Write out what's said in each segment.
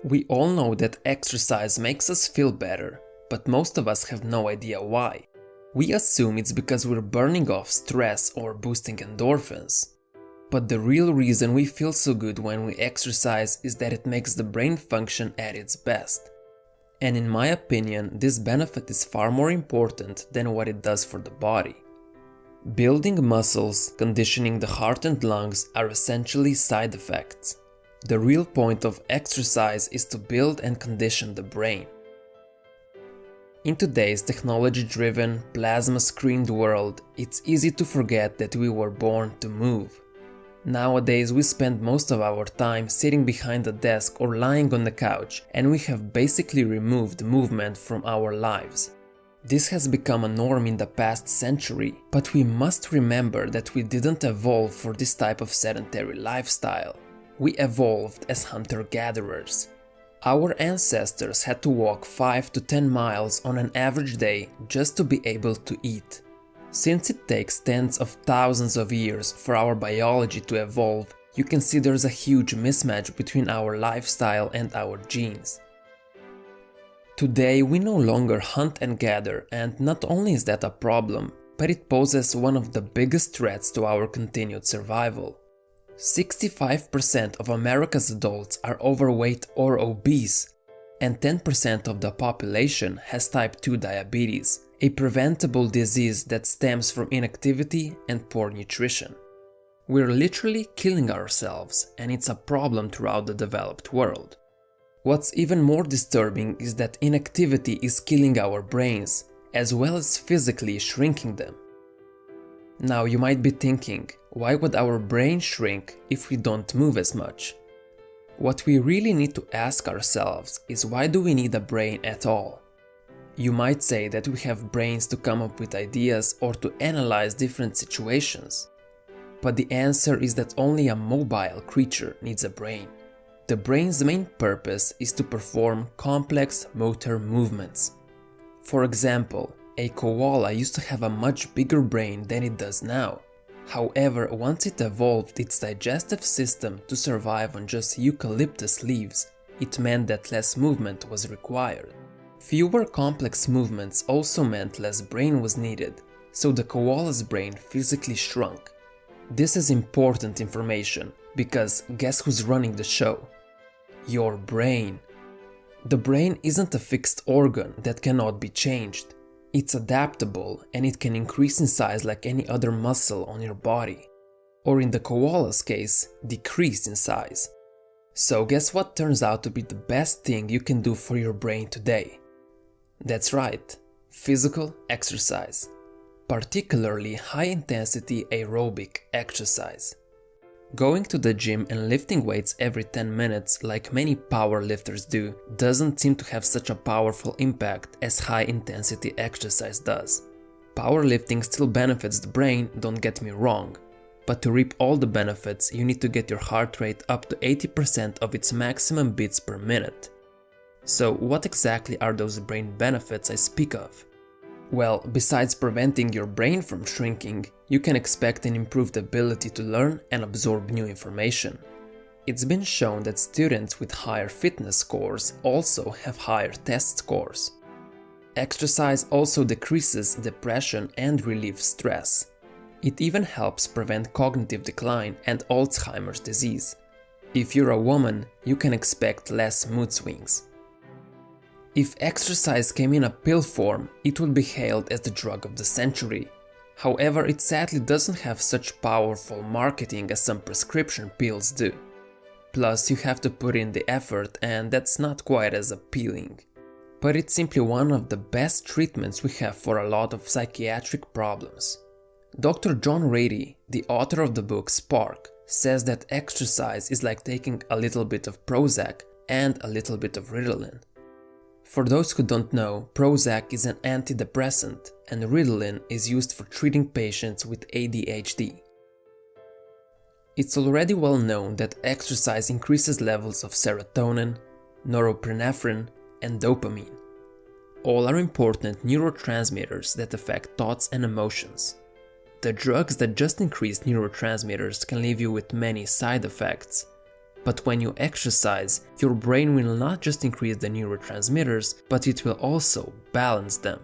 We all know that exercise makes us feel better, but most of us have no idea why. We assume it's because we're burning off stress or boosting endorphins. But the real reason we feel so good when we exercise is that it makes the brain function at its best. And in my opinion, this benefit is far more important than what it does for the body. Building muscles, conditioning the heart and lungs are essentially side effects. The real point of exercise is to build and condition the brain. In today's technology-driven, plasma-screened world, it's easy to forget that we were born to move. Nowadays we spend most of our time sitting behind a desk or lying on the couch, and we have basically removed movement from our lives. This has become a norm in the past century, but we must remember that we didn't evolve for this type of sedentary lifestyle. We evolved as hunter-gatherers. Our ancestors had to walk 5 to 10 miles on an average day just to be able to eat. Since it takes tens of thousands of years for our biology to evolve, you can see there's a huge mismatch between our lifestyle and our genes. Today we no longer hunt and gather, and not only is that a problem, but it poses one of the biggest threats to our continued survival. 65% of America's adults are overweight or obese, and 10% of the population has type 2 diabetes, a preventable disease that stems from inactivity and poor nutrition. We're literally killing ourselves, and it's a problem throughout the developed world. What's even more disturbing is that inactivity is killing our brains, as well as physically shrinking them. Now you might be thinking, why would our brain shrink if we don't move as much? What we really need to ask ourselves is, why do we need a brain at all? You might say that we have brains to come up with ideas or to analyze different situations. But the answer is that only a mobile creature needs a brain. The brain's main purpose is to perform complex motor movements. For example, a koala used to have a much bigger brain than it does now. However, once it evolved its digestive system to survive on just eucalyptus leaves, it meant that less movement was required. Fewer complex movements also meant less brain was needed, so the koala's brain physically shrunk. This is important information, because guess who's running the show? Your brain. The brain isn't a fixed organ that cannot be changed. It's adaptable, and it can increase in size like any other muscle on your body. Or in the koala's case, decrease in size. So guess what turns out to be the best thing you can do for your brain today? That's right, physical exercise. Particularly high-intensity aerobic exercise. Going to the gym and lifting weights every 10 minutes like many powerlifters do doesn't seem to have such a powerful impact as high-intensity exercise does. Powerlifting still benefits the brain, don't get me wrong, but to reap all the benefits you need to get your heart rate up to 80% of its maximum beats per minute. So what exactly are those brain benefits I speak of? Well, besides preventing your brain from shrinking, you can expect an improved ability to learn and absorb new information. It's been shown that students with higher fitness scores also have higher test scores. Exercise also decreases depression and relieves stress. It even helps prevent cognitive decline and Alzheimer's disease. If you're a woman, you can expect less mood swings. If exercise came in a pill form, it would be hailed as the drug of the century. However, it sadly doesn't have such powerful marketing as some prescription pills do. Plus, you have to put in the effort, and that's not quite as appealing. But it's simply one of the best treatments we have for a lot of psychiatric problems. Dr. John Ratey, the author of the book Spark, says that exercise is like taking a little bit of Prozac and a little bit of Ritalin. For those who don't know, Prozac is an antidepressant, and Ritalin is used for treating patients with ADHD. It's already well known that exercise increases levels of serotonin, norepinephrine, and dopamine. All are important neurotransmitters that affect thoughts and emotions. The drugs that just increase neurotransmitters can leave you with many side effects. But when you exercise, your brain will not just increase the neurotransmitters, but it will also balance them.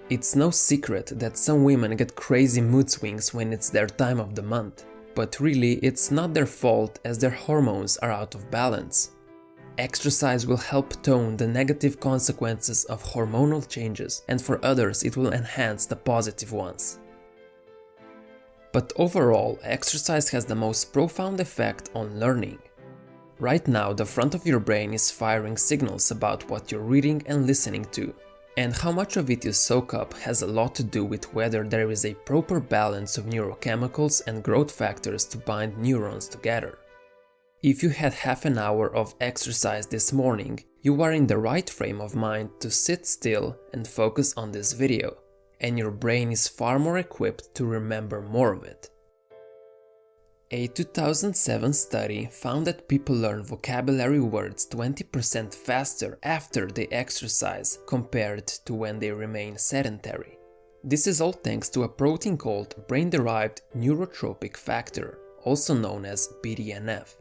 It's no secret that some women get crazy mood swings when it's their time of the month, but really it's not their fault as their hormones are out of balance. Exercise will help tone the negative consequences of hormonal changes, and for others it will enhance the positive ones. But overall, exercise has the most profound effect on learning. Right now, the front of your brain is firing signals about what you're reading and listening to, and how much of it you soak up has a lot to do with whether there is a proper balance of neurochemicals and growth factors to bind neurons together. If you had half an hour of exercise this morning, you are in the right frame of mind to sit still and focus on this video, and your brain is far more equipped to remember more of it. A 2007 study found that people learn vocabulary words 20% faster after they exercise compared to when they remain sedentary. This is all thanks to a protein called brain-derived neurotrophic factor, also known as BDNF.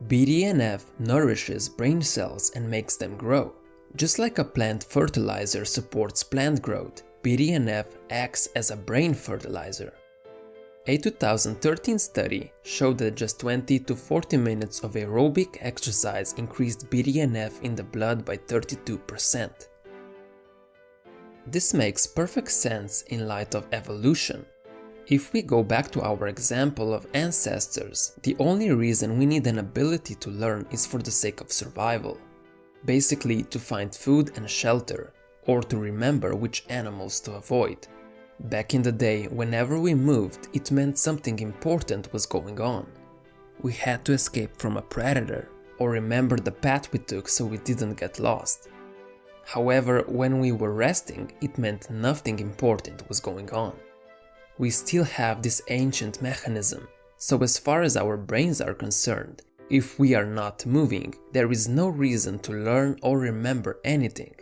BDNF nourishes brain cells and makes them grow. Just like a plant fertilizer supports plant growth, BDNF acts as a brain fertilizer. A 2013 study showed that just 20 to 40 minutes of aerobic exercise increased BDNF in the blood by 32%. This makes perfect sense in light of evolution. If we go back to our example of ancestors, the only reason we need an ability to learn is for the sake of survival. Basically, to find food and shelter, or to remember which animals to avoid. Back in the day, whenever we moved, it meant something important was going on. We had to escape from a predator, or remember the path we took so we didn't get lost. However, when we were resting, it meant nothing important was going on. We still have this ancient mechanism, so as far as our brains are concerned, if we are not moving, there is no reason to learn or remember anything.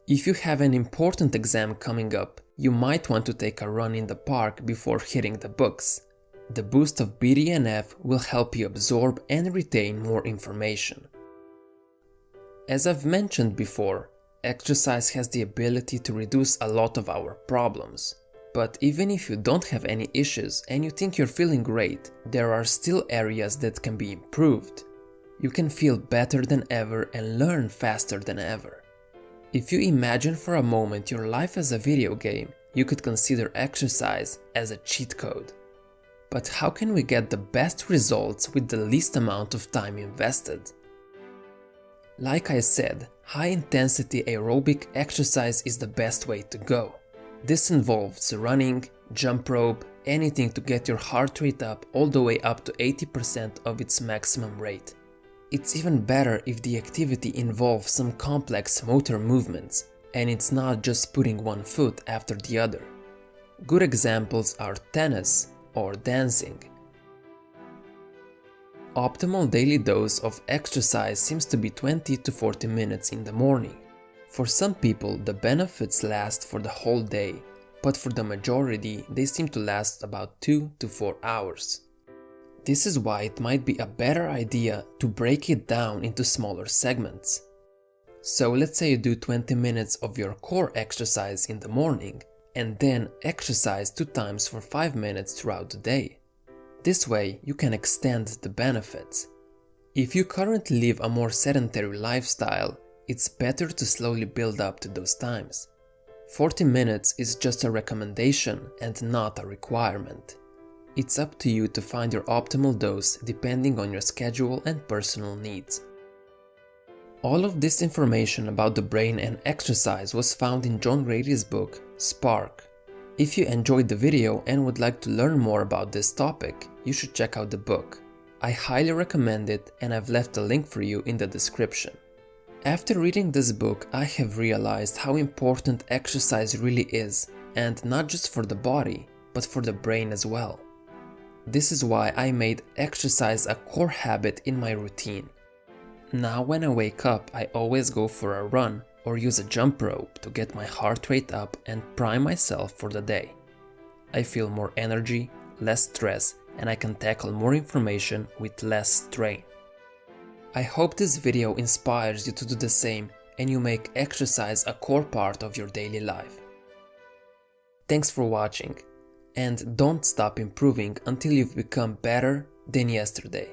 If you have an important exam coming up, you might want to take a run in the park before hitting the books. The boost of BDNF will help you absorb and retain more information. As I've mentioned before, exercise has the ability to reduce a lot of our problems. But even if you don't have any issues and you think you're feeling great, there are still areas that can be improved. You can feel better than ever and learn faster than ever. If you imagine for a moment your life as a video game, you could consider exercise as a cheat code. But how can we get the best results with the least amount of time invested? Like I said, high-intensity aerobic exercise is the best way to go. This involves running, jump rope, anything to get your heart rate up all the way up to 80% of its maximum rate. It's even better if the activity involves some complex motor movements, and it's not just putting one foot after the other. Good examples are tennis or dancing. Optimal daily dose of exercise seems to be 20 to 40 minutes in the morning. For some people, the benefits last for the whole day, but for the majority, they seem to last about 2 to 4 hours. This is why it might be a better idea to break it down into smaller segments. So let's say you do 20 minutes of your core exercise in the morning, and then exercise 2 times for 5 minutes throughout the day. This way, you can extend the benefits. If you currently live a more sedentary lifestyle, it's better to slowly build up to those times. 40 minutes is just a recommendation and not a requirement. It's up to you to find your optimal dose depending on your schedule and personal needs. All of this information about the brain and exercise was found in John Grady's book, Spark. If you enjoyed the video and would like to learn more about this topic, you should check out the book. I highly recommend it, and I've left a link for you in the description. After reading this book, I have realized how important exercise really is, and not just for the body, but for the brain as well. This is why I made exercise a core habit in my routine. Now when I wake up, I always go for a run or use a jump rope to get my heart rate up and prime myself for the day. I feel more energy, less stress, and I can tackle more information with less strain. I hope this video inspires you to do the same and you make exercise a core part of your daily life. Thanks for watching, and don't stop improving until you've become better than yesterday.